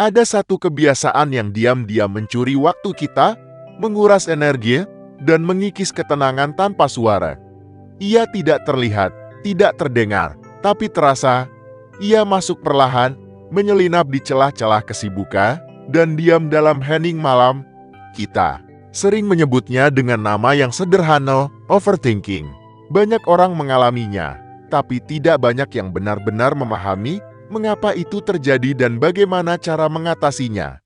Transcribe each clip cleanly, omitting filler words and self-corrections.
Ada satu kebiasaan yang diam-diam mencuri waktu kita, menguras energi, dan mengikis ketenangan tanpa suara. Ia tidak terlihat, tidak terdengar, tapi terasa. Ia masuk perlahan, menyelinap di celah-celah kesibukan, dan diam dalam hening malam. Kita sering menyebutnya dengan nama yang sederhana, overthinking. Banyak orang mengalaminya, tapi tidak banyak yang benar-benar memahami mengapa itu terjadi dan bagaimana cara mengatasinya.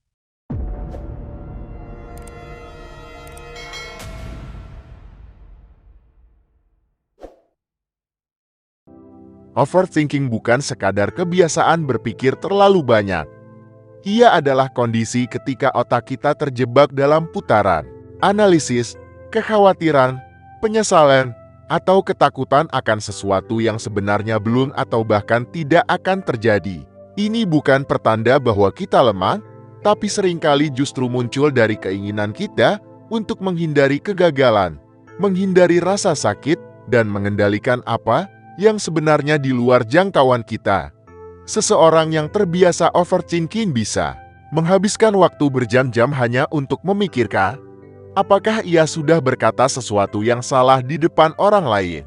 Overthinking bukan sekadar kebiasaan berpikir terlalu banyak. Ia adalah kondisi ketika otak kita terjebak dalam putaran analisis, kekhawatiran, penyesalan, atau ketakutan akan sesuatu yang sebenarnya belum atau bahkan tidak akan terjadi. Ini bukan pertanda bahwa kita lemah, tapi seringkali justru muncul dari keinginan kita untuk menghindari kegagalan, menghindari rasa sakit, dan mengendalikan apa yang sebenarnya di luar jangkauan kita. Seseorang yang terbiasa overthinking bisa menghabiskan waktu berjam-jam hanya untuk memikirkan apakah ia sudah berkata sesuatu yang salah di depan orang lain.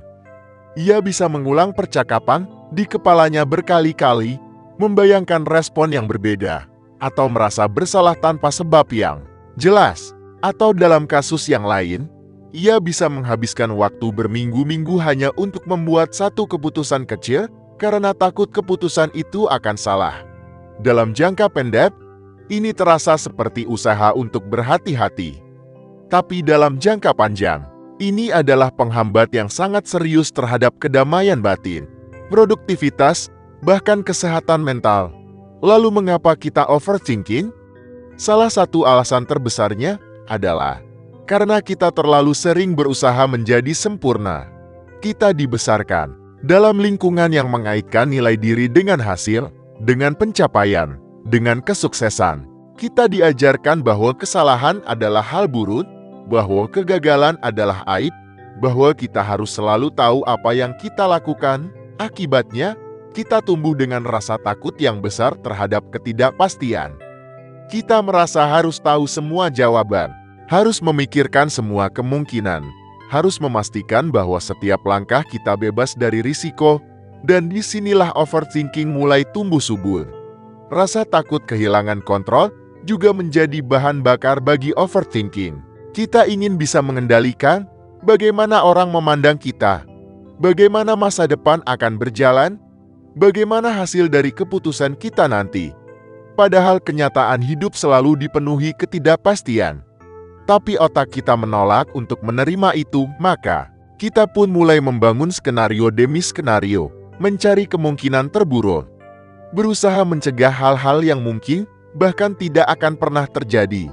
Ia bisa mengulang percakapan di kepalanya berkali-kali, membayangkan respon yang berbeda, atau merasa bersalah tanpa sebab yang jelas. Atau dalam kasus yang lain, ia bisa menghabiskan waktu berminggu-minggu hanya untuk membuat satu keputusan kecil karena takut keputusan itu akan salah. Dalam jangka pendek, ini terasa seperti usaha untuk berhati-hati. Tapi dalam jangka panjang, ini adalah penghambat yang sangat serius terhadap kedamaian batin, produktivitas, bahkan kesehatan mental. Lalu mengapa kita overthinking? Salah satu alasan terbesarnya adalah karena kita terlalu sering berusaha menjadi sempurna. Kita dibesarkan dalam lingkungan yang mengaitkan nilai diri dengan hasil, dengan pencapaian, dengan kesuksesan. Kita diajarkan bahwa kesalahan adalah hal buruk, bahwa kegagalan adalah aib, bahwa kita harus selalu tahu apa yang kita lakukan. Akibatnya, kita tumbuh dengan rasa takut yang besar terhadap ketidakpastian. Kita merasa harus tahu semua jawaban, harus memikirkan semua kemungkinan, harus memastikan bahwa setiap langkah kita bebas dari risiko, dan disinilah overthinking mulai tumbuh subur. Rasa takut kehilangan kontrol juga menjadi bahan bakar bagi overthinking. Kita ingin bisa mengendalikan bagaimana orang memandang kita, bagaimana masa depan akan berjalan, bagaimana hasil dari keputusan kita nanti. Padahal kenyataan hidup selalu dipenuhi ketidakpastian. Tapi otak kita menolak untuk menerima itu, maka kita pun mulai membangun skenario demi skenario, mencari kemungkinan terburuk, berusaha mencegah hal-hal yang mungkin bahkan tidak akan pernah terjadi.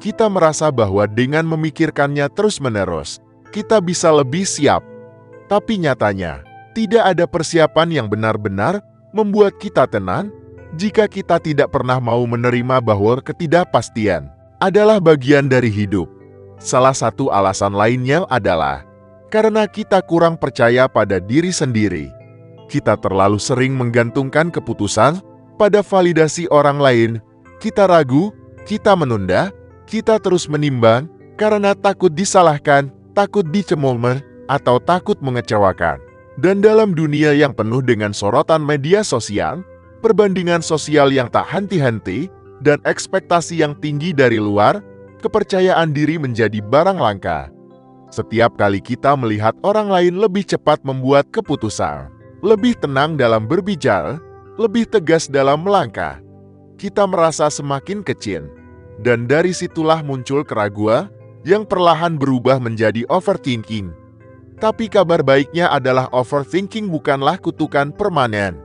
Kita merasa bahwa dengan memikirkannya terus-menerus, kita bisa lebih siap. Tapi nyatanya, tidak ada persiapan yang benar-benar membuat kita tenang jika kita tidak pernah mau menerima bahwa ketidakpastian adalah bagian dari hidup. Salah satu alasan lainnya adalah karena kita kurang percaya pada diri sendiri. Kita terlalu sering menggantungkan keputusan pada validasi orang lain. Kita ragu, kita menunda, kita terus menimbang karena takut disalahkan, takut dicemooh, atau takut mengecewakan. Dan dalam dunia yang penuh dengan sorotan media sosial, perbandingan sosial yang tak henti-henti, dan ekspektasi yang tinggi dari luar, kepercayaan diri menjadi barang langka. Setiap kali kita melihat orang lain lebih cepat membuat keputusan, lebih tenang dalam berbicara, lebih tegas dalam melangkah, kita merasa semakin kecil. Dan dari situlah muncul keraguan yang perlahan berubah menjadi overthinking. Tapi kabar baiknya adalah overthinking bukanlah kutukan permanen.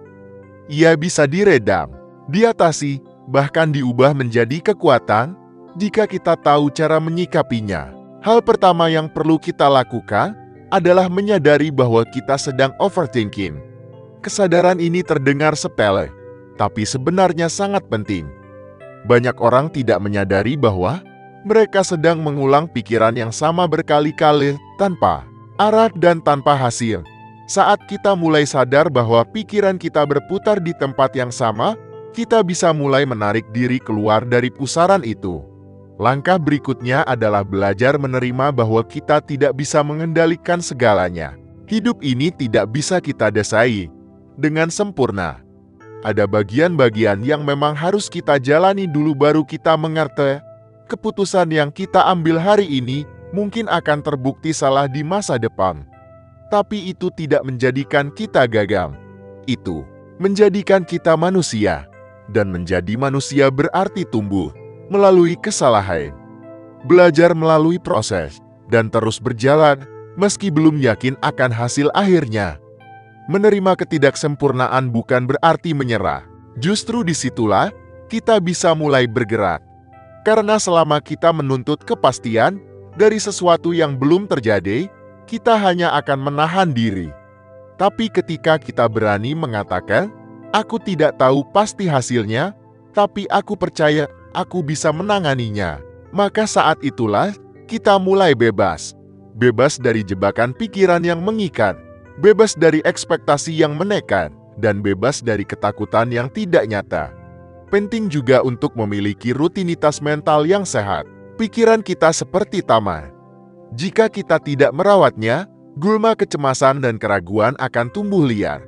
Ia bisa diredam, diatasi, bahkan diubah menjadi kekuatan jika kita tahu cara menyikapinya. Hal pertama yang perlu kita lakukan adalah menyadari bahwa kita sedang overthinking. Kesadaran ini terdengar sepele, tapi sebenarnya sangat penting. Banyak orang tidak menyadari bahwa mereka sedang mengulang pikiran yang sama berkali-kali tanpa arah dan tanpa hasil. Saat kita mulai sadar bahwa pikiran kita berputar di tempat yang sama, kita bisa mulai menarik diri keluar dari pusaran itu. Langkah berikutnya adalah belajar menerima bahwa kita tidak bisa mengendalikan segalanya. Hidup ini tidak bisa kita desai dengan sempurna. Ada bagian-bagian yang memang harus kita jalani dulu baru kita mengerti. Keputusan yang kita ambil hari ini mungkin akan terbukti salah di masa depan. Tapi itu tidak menjadikan kita gagal. Itu menjadikan kita manusia. Dan menjadi manusia berarti tumbuh melalui kesalahan, belajar melalui proses, dan terus berjalan meski belum yakin akan hasil akhirnya. Menerima ketidaksempurnaan bukan berarti menyerah. Justru disitulah kita bisa mulai bergerak. Karena selama kita menuntut kepastian dari sesuatu yang belum terjadi, kita hanya akan menahan diri. Tapi ketika kita berani mengatakan, "Aku tidak tahu pasti hasilnya, tapi aku percaya aku bisa menanganinya," maka saat itulah kita mulai bebas. Bebas dari jebakan pikiran yang mengikat, bebas dari ekspektasi yang menekan, dan bebas dari ketakutan yang tidak nyata. Penting juga untuk memiliki rutinitas mental yang sehat. Pikiran kita seperti taman. Jika kita tidak merawatnya, gulma kecemasan dan keraguan akan tumbuh liar.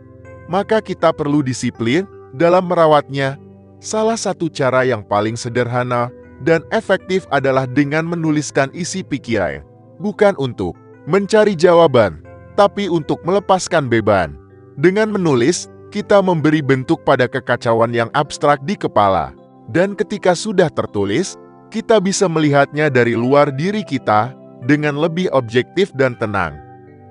Maka kita perlu disiplin dalam merawatnya. Salah satu cara yang paling sederhana dan efektif adalah dengan menuliskan isi pikiran. Bukan untuk mencari jawaban, tapi untuk melepaskan beban. Dengan menulis, kita memberi bentuk pada kekacauan yang abstrak di kepala. Dan ketika sudah tertulis, kita bisa melihatnya dari luar diri kita dengan lebih objektif dan tenang.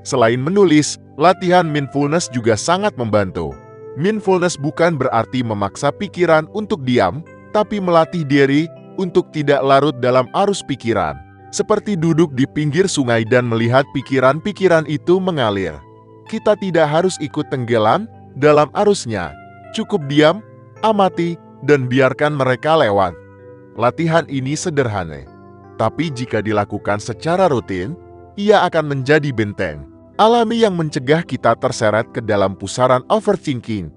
Selain menulis, latihan mindfulness juga sangat membantu. Mindfulness bukan berarti memaksa pikiran untuk diam, tapi melatih diri untuk tidak larut dalam arus pikiran. Seperti duduk di pinggir sungai dan melihat pikiran-pikiran itu mengalir. Kita tidak harus ikut tenggelam dalam arusnya. Cukup diam, amati, dan biarkan mereka lewat. Latihan ini sederhana, tapi jika dilakukan secara rutin, ia akan menjadi benteng alami yang mencegah kita terseret ke dalam pusaran overthinking.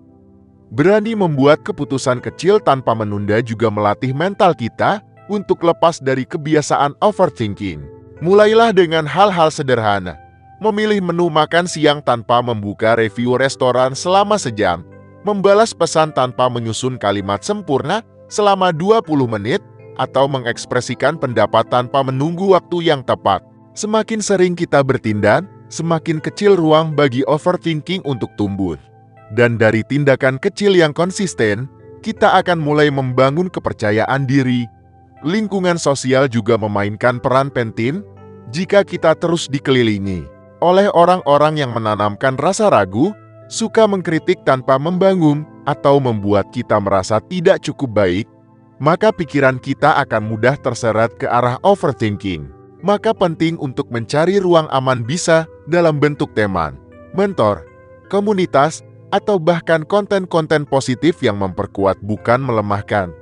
Berani membuat keputusan kecil tanpa menunda juga melatih mental kita untuk lepas dari kebiasaan overthinking. Mulailah dengan hal-hal sederhana. Memilih menu makan siang tanpa membuka review restoran selama sejam. Membalas pesan tanpa menyusun kalimat sempurna selama 20 menit. Atau mengekspresikan pendapat tanpa menunggu waktu yang tepat. Semakin sering kita bertindak, semakin kecil ruang bagi overthinking untuk tumbuh. Dan dari tindakan kecil yang konsisten, kita akan mulai membangun kepercayaan diri. Lingkungan sosial juga memainkan peran penting jika kita terus dikelilingi oleh orang-orang yang menanamkan rasa ragu, suka mengkritik tanpa membangun, atau membuat kita merasa tidak cukup baik, maka pikiran kita akan mudah terseret ke arah overthinking. Maka penting untuk mencari ruang aman bisa dalam bentuk teman, mentor, komunitas, atau bahkan konten-konten positif yang memperkuat bukan melemahkan.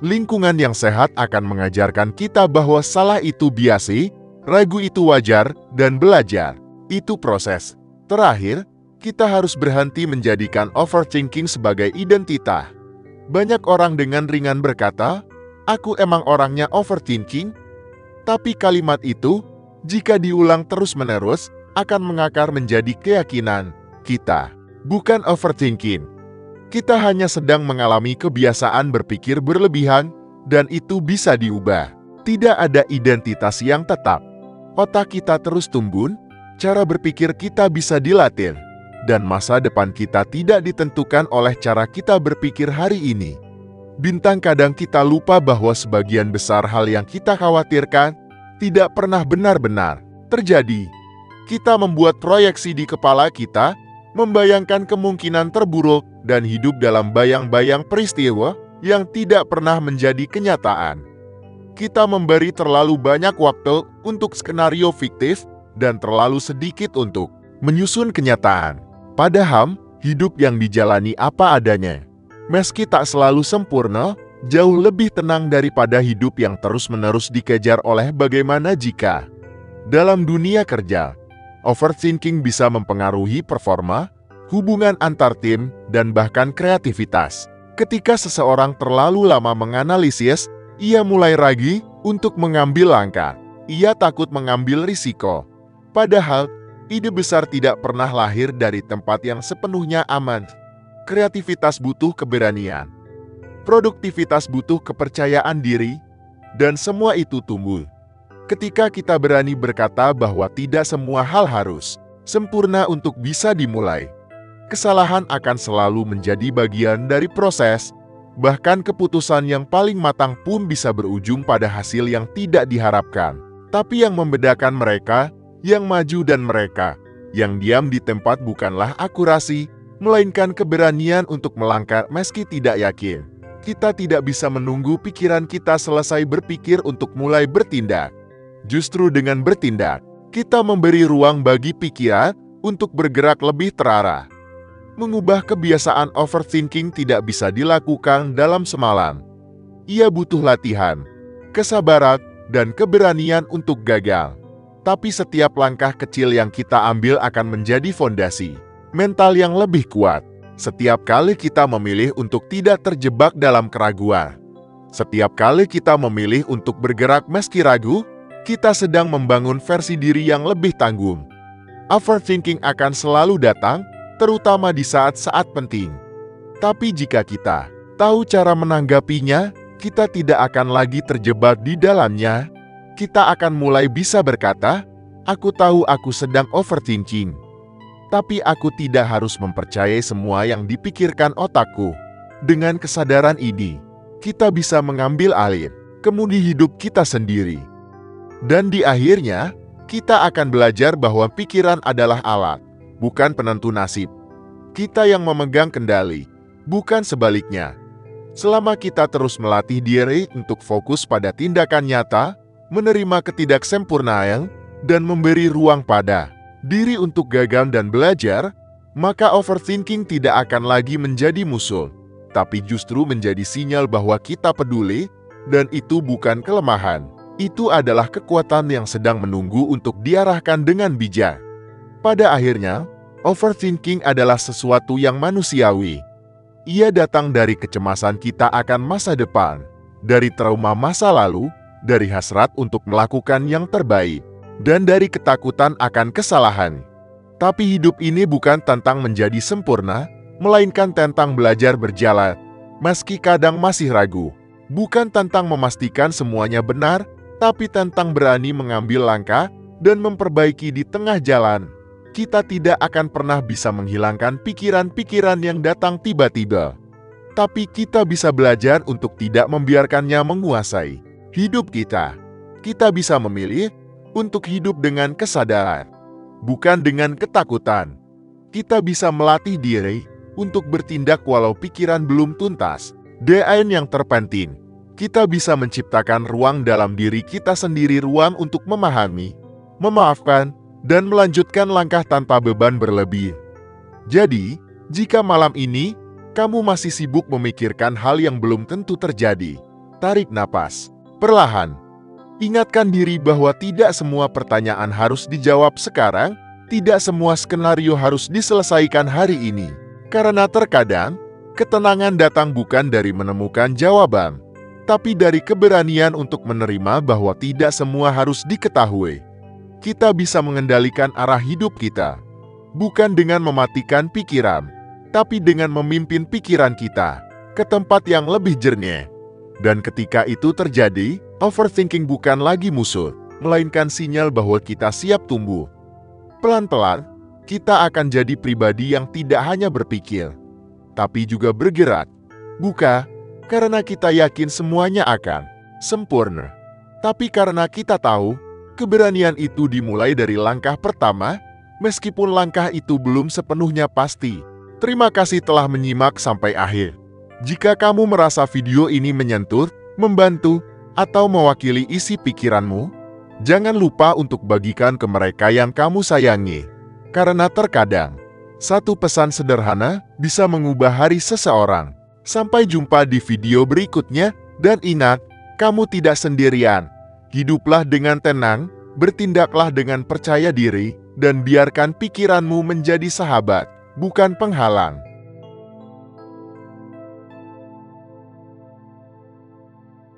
Lingkungan yang sehat akan mengajarkan kita bahwa salah itu biasa, ragu itu wajar, dan belajar itu proses. Terakhir, kita harus berhenti menjadikan overthinking sebagai identitas. Banyak orang dengan ringan berkata, "Aku emang orangnya overthinking." Tapi kalimat itu, jika diulang terus-menerus, akan mengakar menjadi keyakinan kita. Bukan overthinking. Kita hanya sedang mengalami kebiasaan berpikir berlebihan, dan itu bisa diubah. Tidak ada identitas yang tetap. Otak kita terus tumbuh, cara berpikir kita bisa dilatih. Dan masa depan kita tidak ditentukan oleh cara kita berpikir hari ini. Bintang kadang kita lupa bahwa sebagian besar hal yang kita khawatirkan tidak pernah benar-benar terjadi. Kita membuat proyeksi di kepala kita, membayangkan kemungkinan terburuk, dan hidup dalam bayang-bayang peristiwa yang tidak pernah menjadi kenyataan. Kita memberi terlalu banyak waktu untuk skenario fiktif dan terlalu sedikit untuk menyusun kenyataan. Padahal, hidup yang dijalani apa adanya, meski tak selalu sempurna, jauh lebih tenang daripada hidup yang terus-menerus dikejar oleh bagaimana jika. Dalam dunia kerja, overthinking bisa mempengaruhi performa, hubungan antar tim, dan bahkan kreativitas. Ketika seseorang terlalu lama menganalisis, ia mulai ragu untuk mengambil langkah. Ia takut mengambil risiko. Padahal, ide besar tidak pernah lahir dari tempat yang sepenuhnya aman. Kreativitas butuh keberanian. Produktivitas butuh kepercayaan diri. Dan semua itu tumbuh ketika kita berani berkata bahwa tidak semua hal harus sempurna untuk bisa dimulai. Kesalahan akan selalu menjadi bagian dari proses, bahkan keputusan yang paling matang pun bisa berujung pada hasil yang tidak diharapkan. Tapi yang membedakan mereka yang maju dan mereka yang diam di tempat bukanlah akurasi, melainkan keberanian untuk melangkah meski tidak yakin. Kita tidak bisa menunggu pikiran kita selesai berpikir untuk mulai bertindak. Justru dengan bertindak, kita memberi ruang bagi pikiran untuk bergerak lebih terarah. Mengubah kebiasaan overthinking tidak bisa dilakukan dalam semalam. Ia butuh latihan, kesabaran, dan keberanian untuk gagal. Tapi setiap langkah kecil yang kita ambil akan menjadi fondasi mental yang lebih kuat. Setiap kali kita memilih untuk tidak terjebak dalam keraguan, setiap kali kita memilih untuk bergerak meski ragu, kita sedang membangun versi diri yang lebih tangguh. Overthinking akan selalu datang, terutama di saat-saat penting. Tapi jika kita tahu cara menanggapinya, kita tidak akan lagi terjebak di dalamnya. Kita akan mulai bisa berkata, "Aku tahu aku sedang overthinking. Tapi aku tidak harus mempercayai semua yang dipikirkan otakku." Dengan kesadaran ini, kita bisa mengambil alih kemudi hidup kita sendiri. Dan di akhirnya, kita akan belajar bahwa pikiran adalah alat, bukan penentu nasib. Kita yang memegang kendali, bukan sebaliknya. Selama kita terus melatih diri untuk fokus pada tindakan nyata, menerima ketidaksempurnaan, dan memberi ruang pada diri untuk gagal dan belajar, maka overthinking tidak akan lagi menjadi musuh, tapi justru menjadi sinyal bahwa kita peduli, dan itu bukan kelemahan. Itu adalah kekuatan yang sedang menunggu untuk diarahkan dengan bijak. Pada akhirnya, overthinking adalah sesuatu yang manusiawi. Ia datang dari kecemasan kita akan masa depan, dari trauma masa lalu, dari hasrat untuk melakukan yang terbaik, dan dari ketakutan akan kesalahan. Tapi hidup ini bukan tentang menjadi sempurna, melainkan tentang belajar berjalan, meski kadang masih ragu. Bukan tentang memastikan semuanya benar, tapi tentang berani mengambil langkah dan memperbaiki di tengah jalan. Kita tidak akan pernah bisa menghilangkan pikiran-pikiran yang datang tiba-tiba. Tapi kita bisa belajar untuk tidak membiarkannya menguasai hidup kita. Kita bisa memilih untuk hidup dengan kesadaran, bukan dengan ketakutan. Kita bisa melatih diri untuk bertindak walau pikiran belum tuntas. Dan yang terpenting, kita bisa menciptakan ruang dalam diri kita sendiri, ruang untuk memahami, memaafkan, dan melanjutkan langkah tanpa beban berlebih. Jadi, jika malam ini kamu masih sibuk memikirkan hal yang belum tentu terjadi, tarik napas perlahan. Ingatkan diri bahwa tidak semua pertanyaan harus dijawab sekarang, tidak semua skenario harus diselesaikan hari ini. Karena terkadang, ketenangan datang bukan dari menemukan jawaban, tapi dari keberanian untuk menerima bahwa tidak semua harus diketahui. Kita bisa mengendalikan arah hidup kita, bukan dengan mematikan pikiran, tapi dengan memimpin pikiran kita ke tempat yang lebih jernih. Dan ketika itu terjadi, overthinking bukan lagi musuh, melainkan sinyal bahwa kita siap tumbuh. Pelan-pelan, kita akan jadi pribadi yang tidak hanya berpikir, tapi juga bergerak. Bukan karena kita yakin semuanya akan sempurna, tapi karena kita tahu keberanian itu dimulai dari langkah pertama, meskipun langkah itu belum sepenuhnya pasti. Terima kasih telah menyimak sampai akhir. Jika kamu merasa video ini menyentuh, membantu, atau mewakili isi pikiranmu, jangan lupa untuk bagikan ke mereka yang kamu sayangi. Karena terkadang, satu pesan sederhana bisa mengubah hari seseorang. Sampai jumpa di video berikutnya, dan ingat, kamu tidak sendirian. Hiduplah dengan tenang, bertindaklah dengan percaya diri, dan biarkan pikiranmu menjadi sahabat, bukan penghalang.